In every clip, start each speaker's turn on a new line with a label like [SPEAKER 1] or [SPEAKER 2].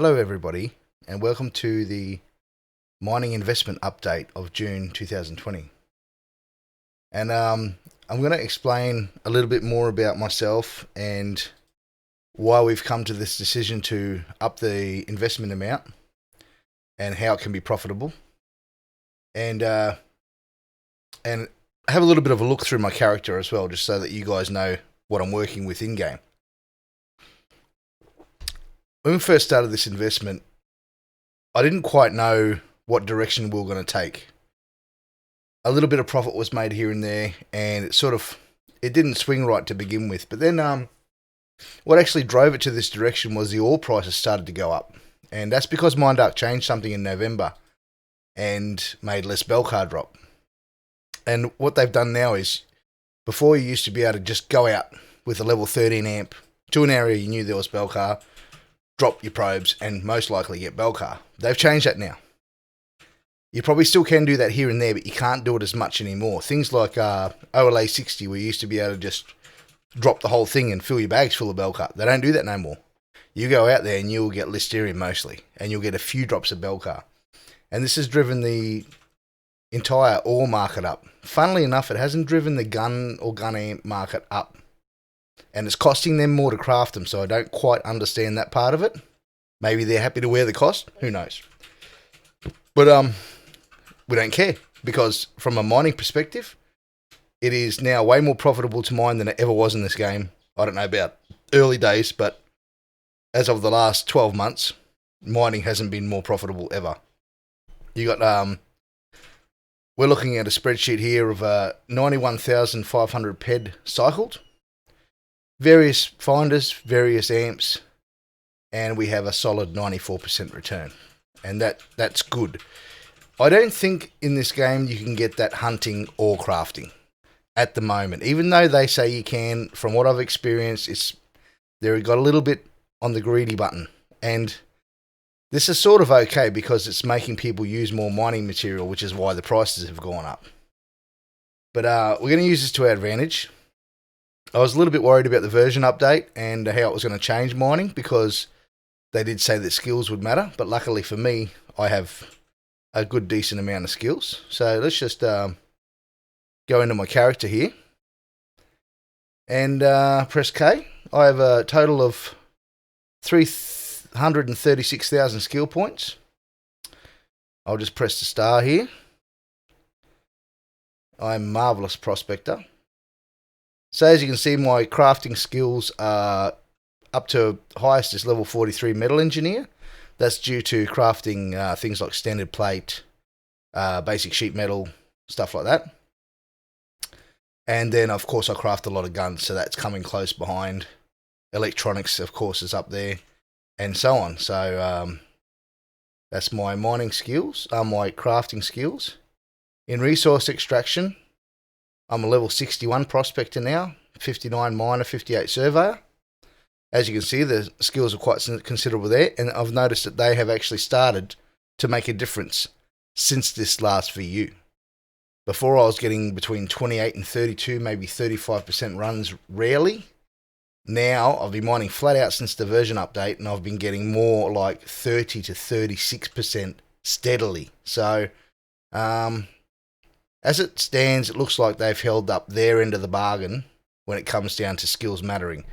[SPEAKER 1] Hello, everybody, and welcome to the mining investment update of June 2020. And I'm going to explain a little bit more about myself and why we've come to this decision to up the investment amount and how it can be profitable, and and have a little bit of a look through my character as well, just so that you guys know what I'm working with in game. When we first started this investment, I didn't quite know what direction we were going to take. A little bit of profit was made here and there, and it didn't swing right to begin with. But then what actually drove it to this direction was the oil prices started to go up. And that's because Mindark changed something in November and made less Bellcar drop. And what they've done now is, before you used to be able to just go out with a level 13 amp to an area you knew there was Bellcar, drop your probes, and most likely get Bellcar. They've changed that now. You probably still can do that here and there, but you can't do it as much anymore. Things like OLA 60, where you used to be able to just drop the whole thing and fill your bags full of Bellcar. They don't do that no more. You go out there and you'll get Listeria mostly, and you'll get a few drops of Bellcar. And this has driven the entire ore market up. Funnily enough, it hasn't driven the gun or gun amp market up. And it's costing them more to craft them, so I don't quite understand that part of it. Maybe they're happy to wear the cost. Who knows? But we don't care, because from a mining perspective, it is now way more profitable to mine than it ever was in this game. I don't know about early days, but as of the last 12 months, mining hasn't been more profitable ever. You got we're looking at a spreadsheet here of 91,500 PED cycled. Various finders, various amps, and we have a solid 94% return. And that's good. I don't think in this game you can get that hunting or crafting at the moment. Even though they say you can, from what I've experienced, they've got a little bit on the greedy button. And this is sort of okay because it's making people use more mining material, which is why the prices have gone up. But we're going to use this to our advantage. I was a little bit worried about the version update and how it was going to change mining, because they did say that skills would matter. But luckily for me, I have a good, decent amount of skills. So let's just go into my character here and press K. I have a total of 336,000 skill points. I'll just press the star here. I'm a marvellous prospector. So as you can see, my crafting skills are up to highest is level 43 metal engineer. That's due to crafting things like standard plate, basic sheet metal, stuff like that. And then, of course, I craft a lot of guns, so that's coming close behind. Electronics, of course, is up there, and so on. So that's my mining skills, my crafting skills. In resource extraction, I'm a level 61 prospector now, 59 miner, 58 surveyor. As you can see, the skills are quite considerable there, and I've noticed that they have actually started to make a difference since this last VU. Before, I was getting between 28 and 32, maybe 35% runs rarely. Now, I've been mining flat out since the version update, and I've been getting more like 30 to 36% steadily. So, as it stands, it looks like they've held up their end of the bargain when it comes down to skills mattering.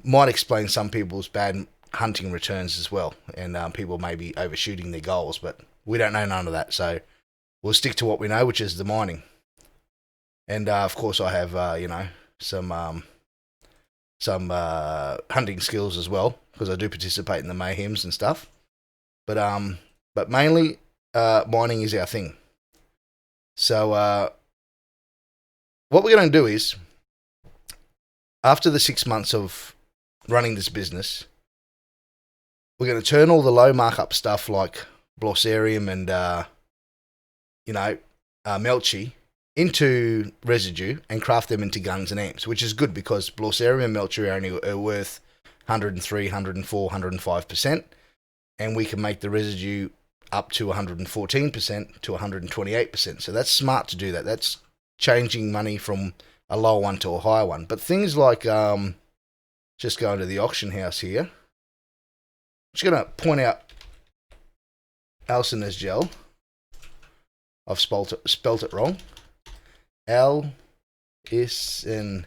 [SPEAKER 1] Might explain some people's bad hunting returns as well, and people may be overshooting their goals, but we don't know none of that, so we'll stick to what we know, which is the mining. And of course, I have some hunting skills as well, because I do participate in the mayhems and stuff. But mainly mining is our thing. So what we're going to do is, after the 6 months of running this business, we're going to turn all the low markup stuff like Blossarium and Melchi into residue and craft them into guns and amps, which is good because Blossarium and Melchi are only worth 103, 104, 105%, and we can make the residue up to 114% to 128%. So that's smart to do that. That's changing money from a lower one to a higher one. But things like, just going to the auction house here, just going to point out Alcinous gel. I've spelt it wrong. L is in,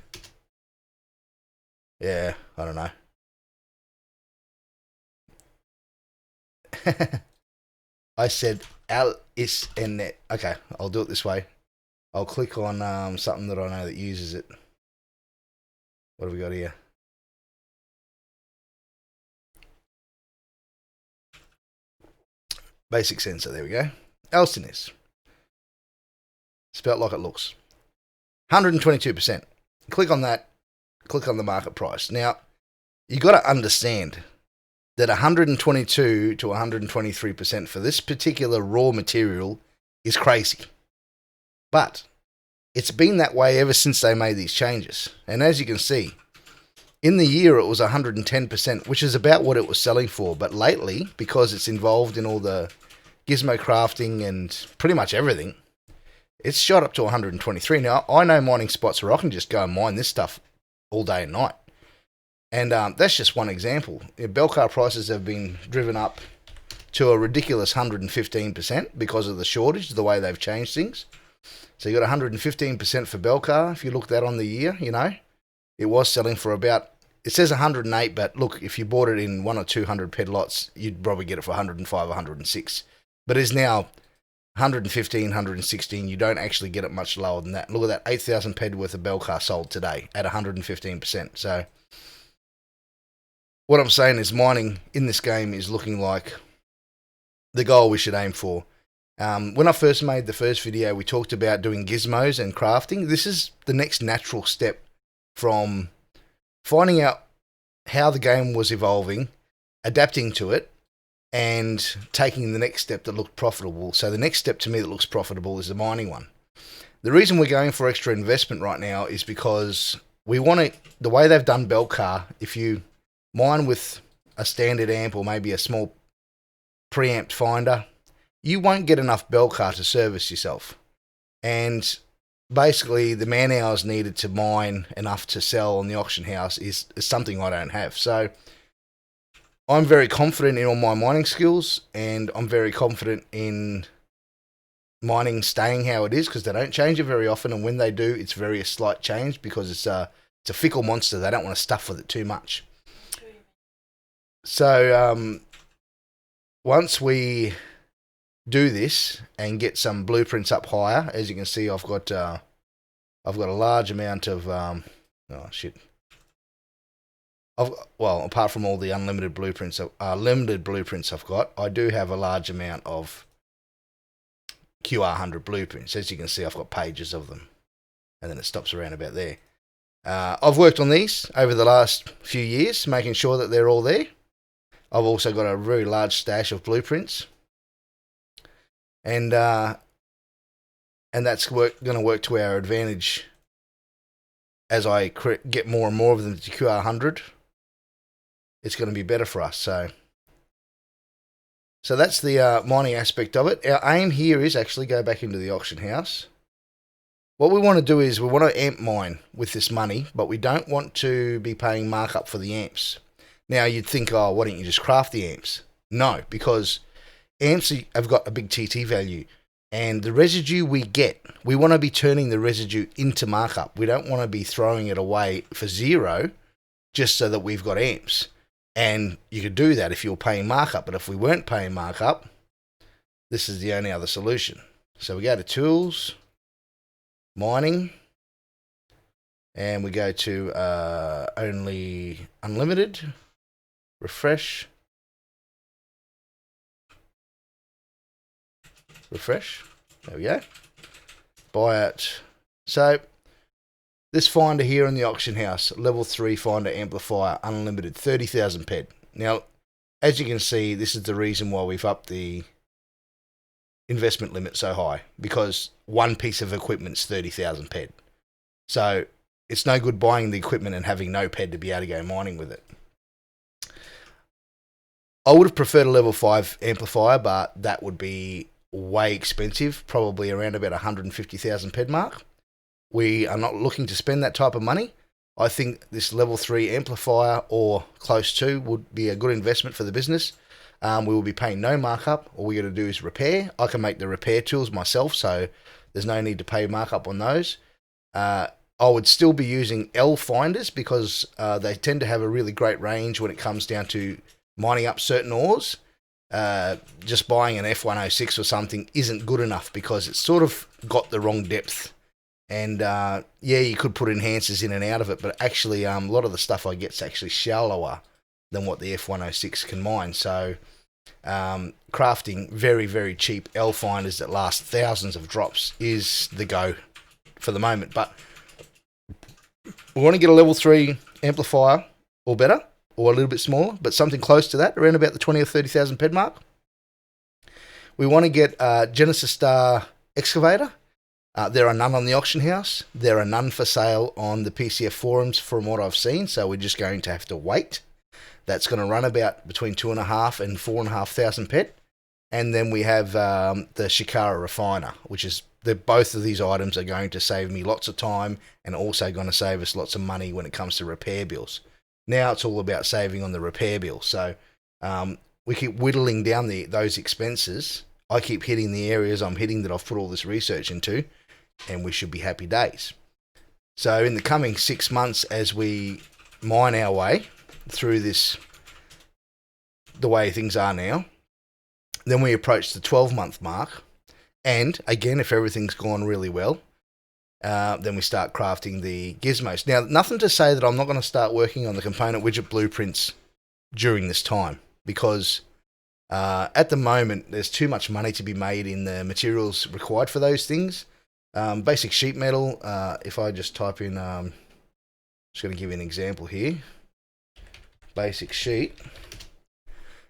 [SPEAKER 1] yeah, I don't know. I said Al is in it. Okay, I'll do it this way. I'll click on something that I know that uses it. What have we got here? Basic sensor. There we go. Alcinous. Spelt like it looks. 122%. Click on that. Click on the market price. Now, you got to understand that 122 to 123% for this particular raw material is crazy. But it's been that way ever since they made these changes. And as you can see, in the year it was 110%, which is about what it was selling for. But lately, because it's involved in all the gizmo crafting and pretty much everything, it's shot up to 123. Now, I know mining spots where I can just go and mine this stuff all day and night. And that's just one example. Belcar prices have been driven up to a ridiculous 115% because of the shortage, the way they've changed things. So you got 115% for Belcar. If you look that on the year, you know, it was selling for about, it says 108, but look, if you bought it in 100 or 200 ped lots, you'd probably get it for 105, 106. But it's now 115, 116. You don't actually get it much lower than that. Look at that, 8,000 ped worth of Belcar sold today at 115%. So what I'm saying is mining in this game is looking like the goal we should aim for. When I first made the first video, we talked about doing gizmos and crafting. This is the next natural step from finding out how the game was evolving, adapting to it, and taking the next step that looked profitable. So the next step to me that looks profitable is the mining one. The reason we're going for extra investment right now is because we want to, the way they've done Belcar, if you mine with a standard amp or maybe a small preamped finder, you won't get enough Belcar to service yourself. And basically the man hours needed to mine enough to sell on the auction house is something I don't have. So I'm very confident in all my mining skills, and I'm very confident in mining staying how it is because they don't change it very often, and when they do, it's very a slight change because it's a fickle monster. They don't want to stuff with it too much. So once we do this and get some blueprints up higher, as you can see, I've got a large amount of apart from all the unlimited blueprints, limited blueprints I've got, I do have a large amount of QR100 blueprints. As you can see, I've got pages of them, and then it stops around about there. I've worked on these over the last few years, making sure that they're all there. I've also got a very large stash of blueprints, and that's going to work to our advantage as I get more and more of them to QR100. It's going to be better for us. So that's the mining aspect of it. Our aim here is actually go back into the auction house. What we want to do is we want to amp mine with this money, but we don't want to be paying markup for the amps. Now you'd think, oh, why don't you just craft the amps? No, because amps have got a big TT value, and the residue we get, we want to be turning the residue into markup. We don't want to be throwing it away for zero just so that we've got amps. And you could do that if you were paying markup, but if we weren't paying markup, this is the only other solution. So we go to Tools, Mining, and we go to Only Unlimited, Refresh, there we go, buy it. So this finder here in the auction house, level 3 finder amplifier, unlimited, 30,000 ped. Now, as you can see, this is the reason why we've upped the investment limit so high, because one piece of equipment's 30,000 ped. So it's no good buying the equipment and having no ped to be able to go mining with it. I would have preferred a level 5 amplifier, but that would be way expensive, probably around about 150,000 ped mark. We are not looking to spend that type of money. I think this level 3 amplifier or close to would be a good investment for the business. We will be paying no markup. All we got to do is repair. I can make the repair tools myself, so there's no need to pay markup on those. I would still be using L finders because they tend to have a really great range when it comes down to mining up certain ores. Just buying an F106 or something isn't good enough because it's sort of got the wrong depth. And you could put enhancers in and out of it, but actually a lot of the stuff I get is actually shallower than what the F106 can mine. So crafting very, very cheap L finders that last thousands of drops is the go for the moment. But we want to get a level 3 amplifier or better, or a little bit smaller, but something close to that, around about the 20 or 30,000 ped mark. We want to get a Genesis Star excavator. There are none on the auction house. There are none for sale on the PCF forums from what I've seen, so we're just going to have to wait. That's going to run about between 2,500 and 4,500 ped. And then we have the Shikara refiner, which is both of these items are going to save me lots of time and also going to save us lots of money when it comes to repair bills. Now it's all about saving on the repair bill. So we keep whittling down those expenses. I keep hitting the areas I'm hitting that I've put all this research into, and we should be happy days. So in the coming 6 months, as we mine our way through this, the way things are now, then we approach the 12-month mark. And again, if everything's gone really well, then we start crafting the gizmos. Now, nothing to say that I'm not going to start working on the component widget blueprints during this time, because at the moment, there's too much money to be made in the materials required for those things. Basic sheet metal, if I just type in, just going to give you an example here. Basic sheet.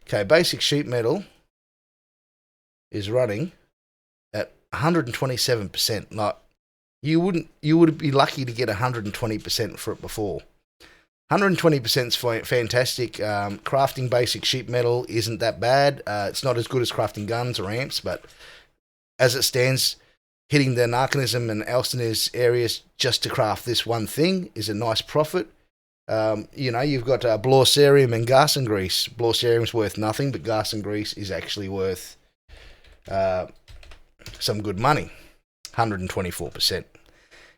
[SPEAKER 1] Okay, basic sheet metal is running at 127%. Like, you would be lucky to get 120% for it before. 120% is fantastic. Crafting basic sheet metal isn't that bad. It's not as good as crafting guns or amps, but as it stands, hitting the Narconism and Alcinous areas just to craft this one thing is a nice profit. You've got Blorcerium and gas and grease. Blorcerium's worth nothing, but gas and grease is actually worth some good money. 124%.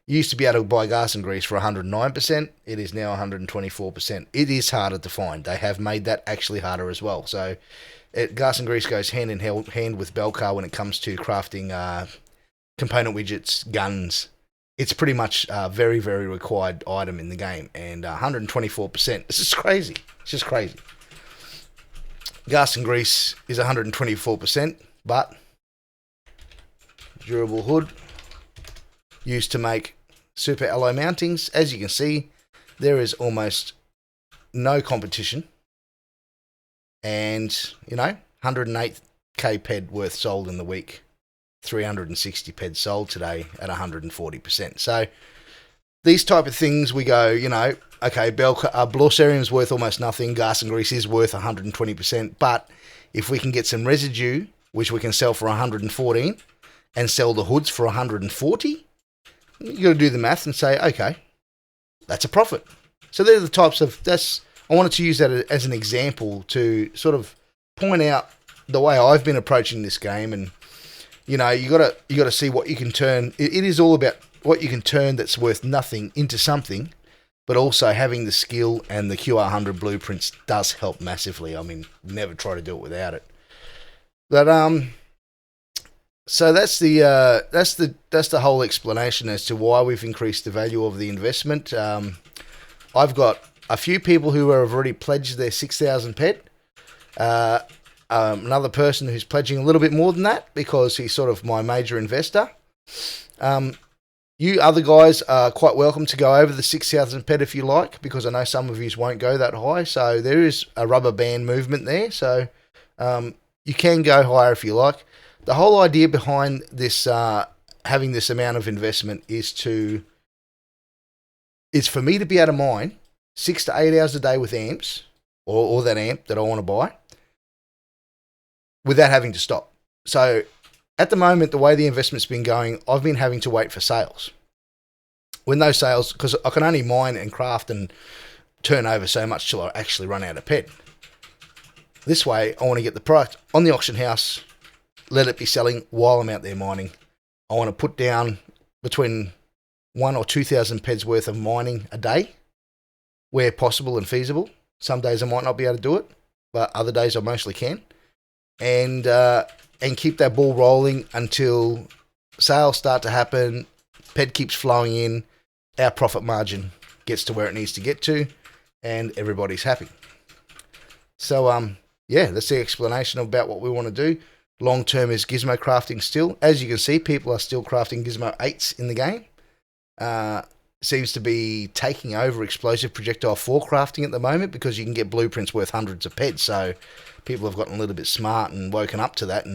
[SPEAKER 1] You used to be able to buy gas and grease for 109%. It is now 124%. It is harder to find. They have made that actually harder as well. So gas and grease goes hand in hand with Belcar when it comes to crafting component widgets, guns. It's pretty much a very, very required item in the game. And 124%. This is crazy. It's just crazy. Gas and grease is 124%, but durable hood used to make super alloy mountings. As you can see, there is almost no competition. And, 108k ped worth sold in the week. 360 ped sold today at 140%. So these type of things we go, okay, Blorcerium's worth almost nothing. Gas and grease is worth 120%. But if we can get some residue, which we can sell for 114, and sell the hoods for 140, you got to do the math and say, okay, that's a profit. So they're the types of, I wanted to use that as an example to sort of point out the way I've been approaching this game. And, you got to see what you can turn. It is all about what you can turn that's worth nothing into something, but also having the skill, and the QR100 blueprints does help massively. I mean, never try to do it without it. But, so that's the whole explanation as to why we've increased the value of the investment. I've got a few people who have already pledged their 6,000 ped. Another person who's pledging a little bit more than that because he's sort of my major investor. You other guys are quite welcome to go over the 6,000 ped if you like, because I know some of you won't go that high. So there is a rubber band movement there. So you can go higher if you like. The whole idea behind this, having this amount of investment, is for me to be able to mine 6 to 8 hours a day with amps, or that amp that I want to buy, without having to stop. So at the moment, the way the investment's been going, I've been having to wait for sales. when those sales, because I can only mine and craft and turn over so much till I actually run out of ped. This way, I want to get the product on the auction house, let it be selling while I'm out there mining. I want to put down between 1,000 or 2,000 peds worth of mining a day, where possible and feasible. Some days I might not be able to do it, but other days I mostly can. And keep that ball rolling until sales start to happen, ped keeps flowing in, our profit margin gets to where it needs to get to, and everybody's happy. So, that's the explanation about what we want to do. Long term is gizmo crafting still. As you can see, people are still crafting gizmo 8s in the game. Seems to be taking over explosive projectile 4 crafting at the moment because you can get blueprints worth hundreds of peds. So people have gotten a little bit smart and woken up to that.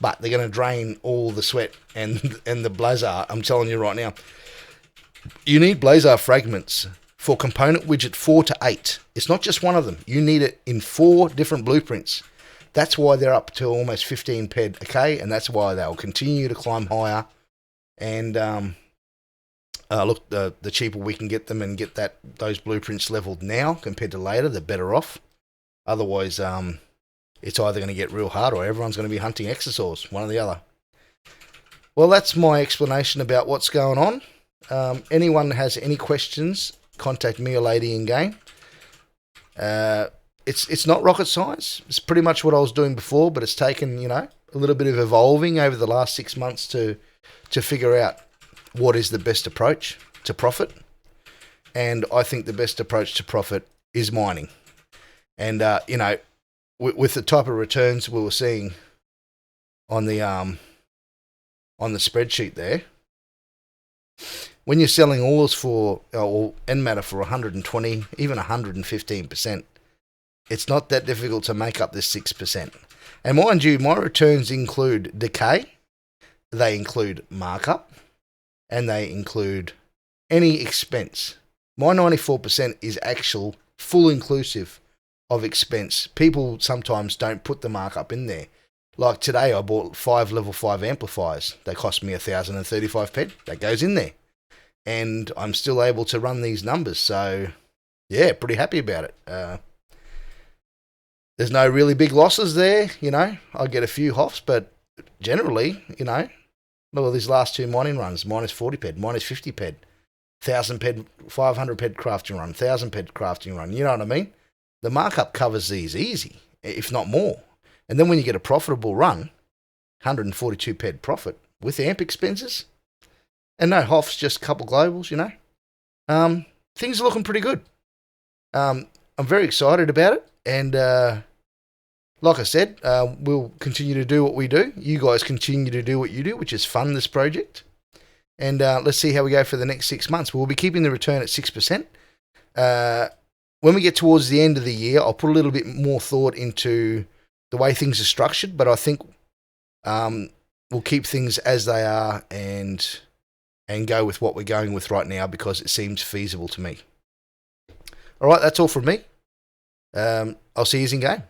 [SPEAKER 1] But they're going to drain all the sweat and the blazar. I'm telling you right now, you need blazar fragments for component widget 4 to 8. It's not just one of them. You need it in 4 different blueprints. That's why they're up to almost 15 ped a K, and that's why they'll continue to climb higher. And look, the cheaper we can get them and get those blueprints leveled now compared to later, the better off. Otherwise, it's either going to get real hard or everyone's going to be hunting exosaurs, one or the other. Well, that's my explanation about what's going on. Anyone has any questions, contact me or Lady in Game. It's not rocket science. It's pretty much what I was doing before, but it's taken, a little bit of evolving over the last 6 months to figure out what is the best approach to profit. And I think the best approach to profit is mining. And, with the type of returns we were seeing on the spreadsheet there, when you're selling ores for, or end matter for 120, even 115%, it's not that difficult to make up this 6%. And mind you, my returns include decay, they include markup, and they include any expense. My 94% is actual full inclusive of expense. People sometimes don't put the markup in there. Like today I bought 5 level 5 amplifiers. They cost me 1,035 ped. That goes in there. And I'm still able to run these numbers. So, yeah, pretty happy about it. There's no really big losses there, I get a few hops, but generally, look at these last 2 mining runs. Minus 40 ped, minus 50 ped, 1,000 ped, 500 ped crafting run, 1,000 ped crafting run. You know what I mean? The markup covers these easy, if not more. And then when you get a profitable run, 142 ped profit with amp expenses, and no HOFs, just a couple globals, things are looking pretty good. I'm very excited about it. And like I said, we'll continue to do what we do. You guys continue to do what you do, which is fund this project. And let's see how we go for the next 6 months. We'll be keeping the return at 6%. When we get towards the end of the year, I'll put a little bit more thought into the way things are structured. But I think we'll keep things as they are and go with what we're going with right now because it seems feasible to me. All right, that's all from me. I'll see you in game.